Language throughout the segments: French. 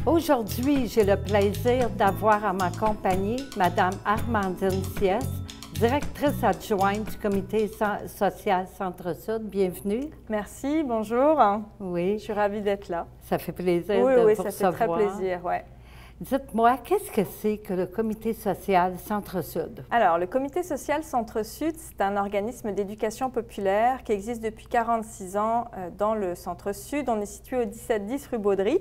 Aujourd'hui, j'ai le plaisir d'avoir à ma compagnie Mme Armandine Siès, directrice adjointe du Comité social Centre-Sud. Bienvenue. Merci, bonjour. Oui. Je suis ravie d'être là. Ça fait plaisir de vous ça recevoir. fait très plaisir, ouais. Dites-moi, qu'est-ce que c'est que le Comité social Centre-Sud? Alors, le Comité social Centre-Sud, c'est un organisme d'éducation populaire qui existe depuis 46 ans dans le Centre-Sud. On est situé au 1710 rue Baudry.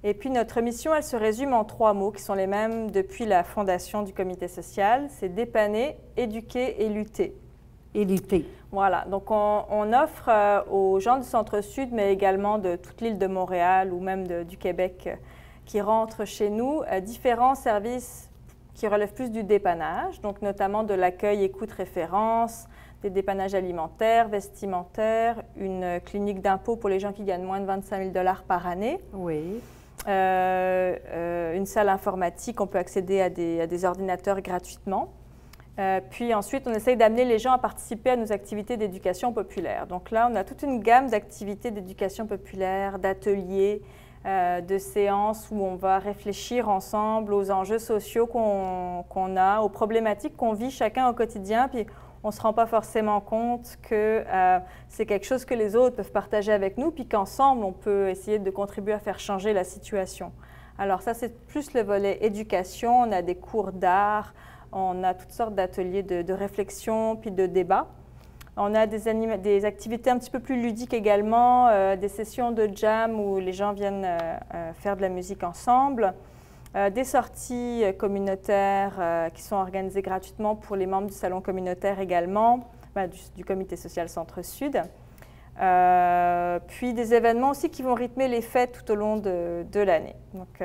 Et puis, notre mission, elle se résume en 3 mots qui sont les mêmes depuis la fondation du Comité social. C'est dépanner, éduquer et lutter. Et lutter. Voilà, donc on offre aux gens du Centre-Sud, mais également de toute l'île de Montréal ou même du Québec qui rentrent chez nous, différents services qui relèvent plus du dépannage, donc notamment de l'accueil, écoute, référence, des dépannages alimentaires, vestimentaires, une clinique d'impôt pour les gens qui gagnent moins de 25 000 $ par année. Oui. Une salle informatique, on peut accéder à des ordinateurs gratuitement. Puis ensuite, on essaye d'amener les gens à participer à nos activités d'éducation populaire. Donc là, on a toute une gamme d'activités d'éducation populaire, d'ateliers, de séances où on va réfléchir ensemble aux enjeux sociaux qu'on a, aux problématiques qu'on vit chacun au quotidien. Puis on ne se rend pas forcément compte que c'est quelque chose que les autres peuvent partager avec nous, puis qu'ensemble, on peut essayer de contribuer à faire changer la situation. Alors ça, c'est plus le volet éducation. On a des cours d'art, on a toutes sortes d'ateliers de réflexion, puis de débat. On a des activités un petit peu plus ludiques également, des sessions de jam où les gens viennent faire de la musique ensemble, des sorties communautaires qui sont organisées gratuitement pour les membres du salon communautaire également, du Comité social Centre-Sud. Puis des événements aussi qui vont rythmer les fêtes tout au long de l'année. Donc,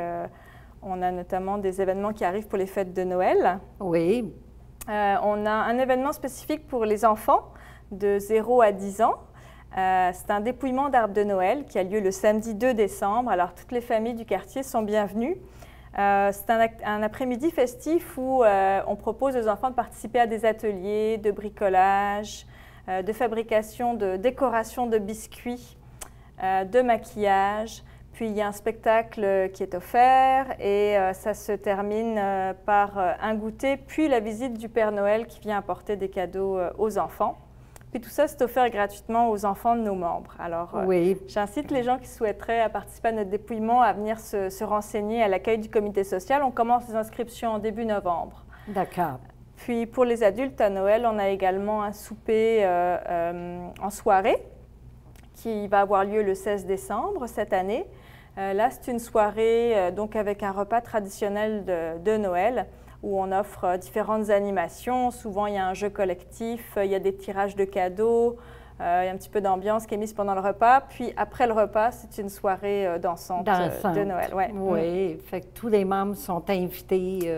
on a notamment des événements qui arrivent pour les fêtes de Noël. Oui. On a un événement spécifique pour les enfants de 0 à 10 ans. C'est un dépouillement d'arbres de Noël qui a lieu le samedi 2 décembre. Alors, toutes les familles du quartier sont bienvenues. C'est un après-midi festif où on propose aux enfants de participer à des ateliers de bricolage, de fabrication, de décoration de biscuits, de maquillage. Puis, il y a un spectacle qui est offert et ça se termine par un goûter, puis la visite du Père Noël qui vient apporter des cadeaux aux enfants. Puis tout ça, c'est offert gratuitement aux enfants de nos membres. Alors, oui. J'incite les gens qui souhaiteraient participer à notre dépouillement à venir se renseigner à l'accueil du comité social. On commence les inscriptions en début novembre. D'accord. Puis pour les adultes, à Noël, on a également un souper en soirée qui va avoir lieu le 16 décembre cette année. Là, c'est une soirée donc avec un repas traditionnel de Noël où on offre différentes animations. Souvent, il y a un jeu collectif, il y a des tirages de cadeaux, il y a un petit peu d'ambiance qui est mise pendant le repas. Puis après le repas, c'est une soirée dansante de Noël. Ouais. Oui, fait que tous les membres sont invités.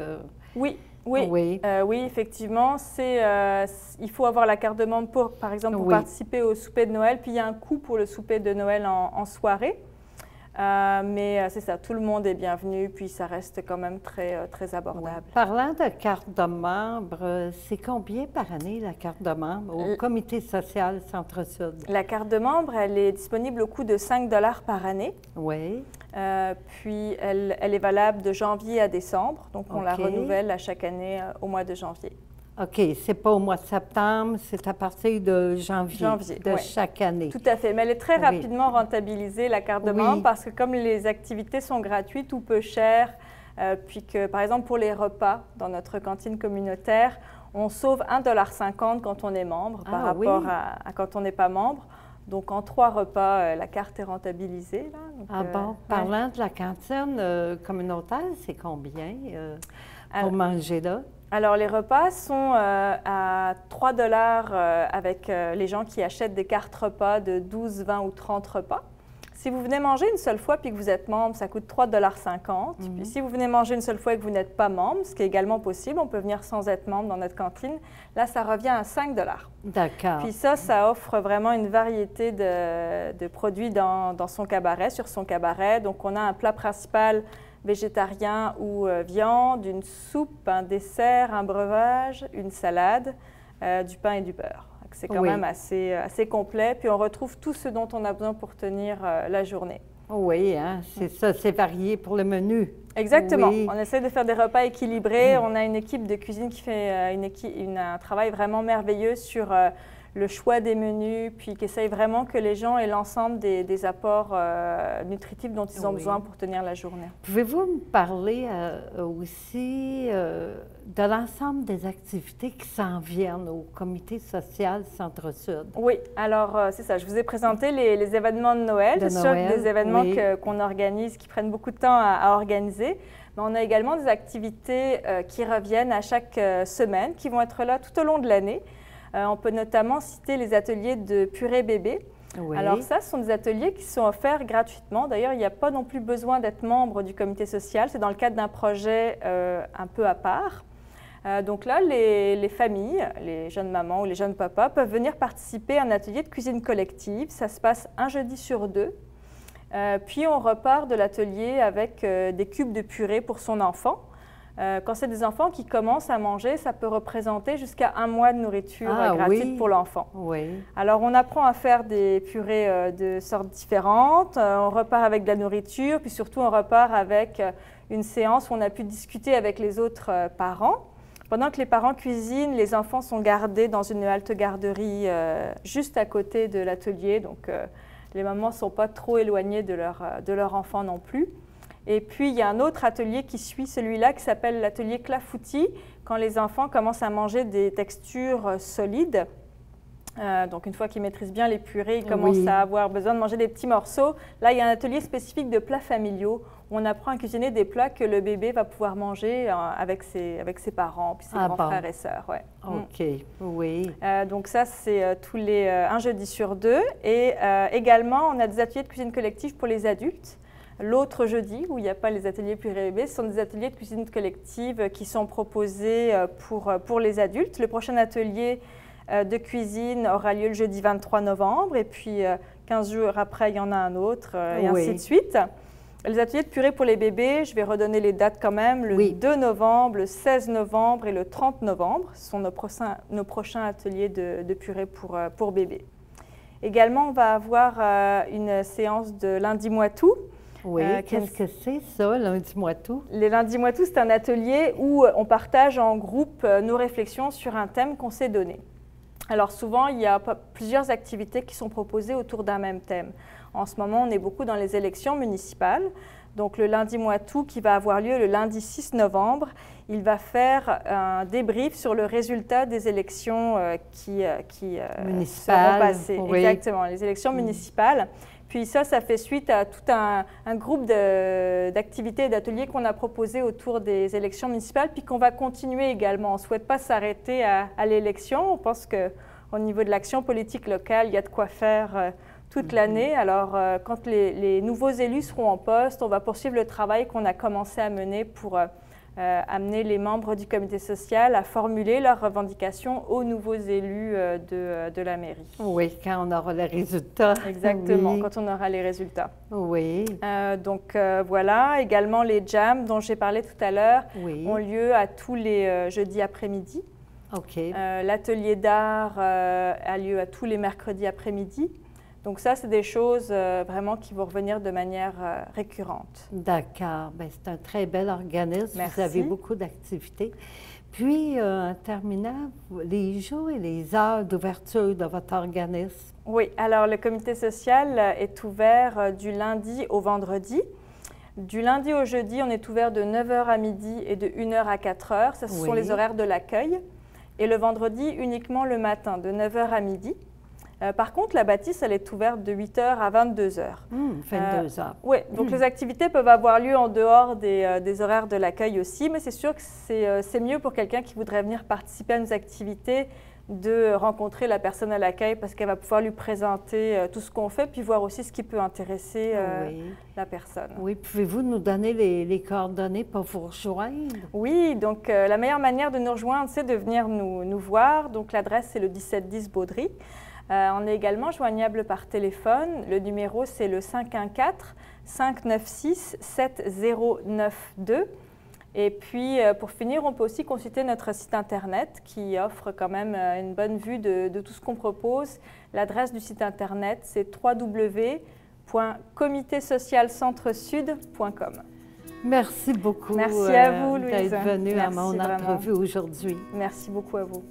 Oui. Oui, Effectivement. Il faut avoir la carte de membre, par exemple, pour participer au souper de Noël. Puis il y a un coût pour le souper de Noël en soirée. Mais c'est ça, tout le monde est bienvenu, puis ça reste quand même très abordable. Oui. Parlant de carte de membre, c'est combien par année la carte de membre au Comité social Centre-Sud? La carte de membre, elle est disponible au coût de 5 $ par année. Oui. Puis elle est valable de janvier à décembre, donc on la renouvelle à chaque année au mois de janvier. OK, c'est pas au mois de septembre, c'est à partir de janvier de chaque année. Tout à fait, mais elle est très rapidement rentabilisée, la carte de membre, parce que comme les activités sont gratuites ou peu chères, puis que, par exemple, pour les repas dans notre cantine communautaire, on sauve 1,50 $ quand on est membre par rapport à quand on n'est pas membre. Donc, en 3 repas, la carte est rentabilisée. Là. Donc, parlant de la cantine communautaire, c'est combien pour manger là? Alors, les repas sont à 3 $ avec les gens qui achètent des cartes repas de 12, 20 ou 30 repas. Si vous venez manger une seule fois puis que vous êtes membre, ça coûte 3,50 $. Puis si vous venez manger une seule fois et que vous n'êtes pas membre, ce qui est également possible, on peut venir sans être membre dans notre cantine, là, ça revient à 5 $. D'accord. Puis ça offre vraiment une variété de produits dans son cabaret, sur son cabaret. Donc, on a un plat principal végétarien ou viande, une soupe, un dessert, un breuvage, une salade, du pain et du beurre. C'est quand même assez complet. Puis on retrouve tout ce dont on a besoin pour tenir la journée. Oui, hein, c'est ça, c'est varié pour le menu. Exactement. Oui. On essaie de faire des repas équilibrés. On a une équipe de cuisine qui fait un travail vraiment merveilleux sur le choix des menus, puis qui essaye vraiment que les gens aient l'ensemble des apports nutritifs dont ils ont besoin pour tenir la journée. Pouvez-vous me parler aussi de l'ensemble des activités qui s'en viennent au comité social Centre-Sud? Oui, alors c'est ça. Je vous ai présenté les événements de Noël. C'est sûr que des événements qu'on organise, qui prennent beaucoup de temps à organiser. Mais on a également des activités qui reviennent à chaque semaine, qui vont être là tout au long de l'année. On peut notamment citer les ateliers de purée bébé. Oui. Alors ça, ce sont des ateliers qui sont offerts gratuitement. D'ailleurs, il n'y a pas non plus besoin d'être membre du comité social. C'est dans le cadre d'un projet un peu à part. Donc là, les familles, les jeunes mamans ou les jeunes papas peuvent venir participer à un atelier de cuisine collective. Ça se passe un jeudi sur 2. Puis on repart de l'atelier avec des cubes de purée pour son enfant. Quand c'est des enfants qui commencent à manger, ça peut représenter jusqu'à 1 mois de nourriture gratuite pour l'enfant. Oui. Alors, on apprend à faire des purées de sortes différentes. On repart avec de la nourriture, puis surtout, on repart avec une séance où on a pu discuter avec les autres parents. Pendant que les parents cuisinent, les enfants sont gardés dans une halte garderie juste à côté de l'atelier. Donc, les mamans ne sont pas trop éloignées de leur enfant non plus. Et puis, il y a un autre atelier qui suit celui-là qui s'appelle l'atelier clafoutis, quand les enfants commencent à manger des textures solides. Donc, une fois qu'ils maîtrisent bien les purées, ils commencent à avoir besoin de manger des petits morceaux. Là, il y a un atelier spécifique de plats familiaux où on apprend à cuisiner des plats que le bébé va pouvoir manger avec ses parents, puis ses grands frères et sœurs. Ouais. OK, oui. Donc ça, c'est tous les un jeudi sur 2. Et également, on a des ateliers de cuisine collective pour les adultes. L'autre jeudi, où il n'y a pas les ateliers purée bébé, ce sont des ateliers de cuisine collective qui sont proposés pour les adultes. Le prochain atelier de cuisine aura lieu le jeudi 23 novembre, et puis 15 jours après, il y en a un autre, et ainsi de suite. Les ateliers de purée pour les bébés, je vais redonner les dates quand même, le 2 novembre, le 16 novembre et le 30 novembre. Ce sont nos prochains ateliers de purée pour bébés. Également, on va avoir une séance de lundi moitou. Oui, qu'est-ce que c'est ça, lundi moitou? Les lundis moitou, c'est un atelier où on partage en groupe nos réflexions sur un thème qu'on s'est donné. Alors souvent, il y a plusieurs activités qui sont proposées autour d'un même thème. En ce moment, on est beaucoup dans les élections municipales. Donc le lundi moitou qui va avoir lieu le lundi 6 novembre, il va faire un débrief sur le résultat des élections qui seront passées. Oui. Exactement, les élections municipales. Puis ça fait suite à tout un groupe d'activités et d'ateliers qu'on a proposés autour des élections municipales, puis qu'on va continuer également. On ne souhaite pas s'arrêter à l'élection. On pense qu'au niveau de l'action politique locale, il y a de quoi faire toute l'année. Alors, quand les nouveaux élus seront en poste, on va poursuivre le travail qu'on a commencé à mener pour amener les membres du comité social à formuler leurs revendications aux nouveaux élus de la mairie. Oui, quand on aura les résultats. Exactement, quand on aura les résultats. Oui. Donc voilà, également les jams dont j'ai parlé tout à l'heure ont lieu à tous les jeudis après-midi. OK. L'atelier d'art a lieu à tous les mercredis après-midi. Donc ça, c'est des choses vraiment qui vont revenir de manière récurrente. D'accord. Bien, c'est un très bel organisme. Merci. Vous avez beaucoup d'activités. Puis, en terminant, les jours et les heures d'ouverture de votre organisme? Oui. Alors, le comité social est ouvert du lundi au vendredi. Du lundi au jeudi, on est ouvert de 9h à midi et de 1h à 4h. Ce sont les horaires de l'accueil. Et le vendredi, uniquement le matin, de 9h à midi. Par contre, la bâtisse, elle est ouverte de 8h à 22h. 22h. Oui, donc les activités peuvent avoir lieu en dehors des horaires de l'accueil aussi, mais c'est sûr que c'est mieux pour quelqu'un qui voudrait venir participer à nos activités de rencontrer la personne à l'accueil parce qu'elle va pouvoir lui présenter tout ce qu'on fait, puis voir aussi ce qui peut intéresser la personne. Oui, pouvez-vous nous donner les coordonnées pour vous rejoindre? Oui, donc la meilleure manière de nous rejoindre, c'est de venir nous voir. Donc l'adresse, c'est le 1710 Baudry. On est également joignable par téléphone. Le numéro, c'est le 514-596-7092. Et puis, pour finir, on peut aussi consulter notre site Internet qui offre quand même une bonne vue de tout ce qu'on propose. L'adresse du site Internet, c'est www.comitesalc.qc.ca. www.comitésocialcentresud.com. Merci beaucoup Merci à vous, Louise. d'être venue à mon Merci entrevue aujourd'hui. Merci beaucoup à vous.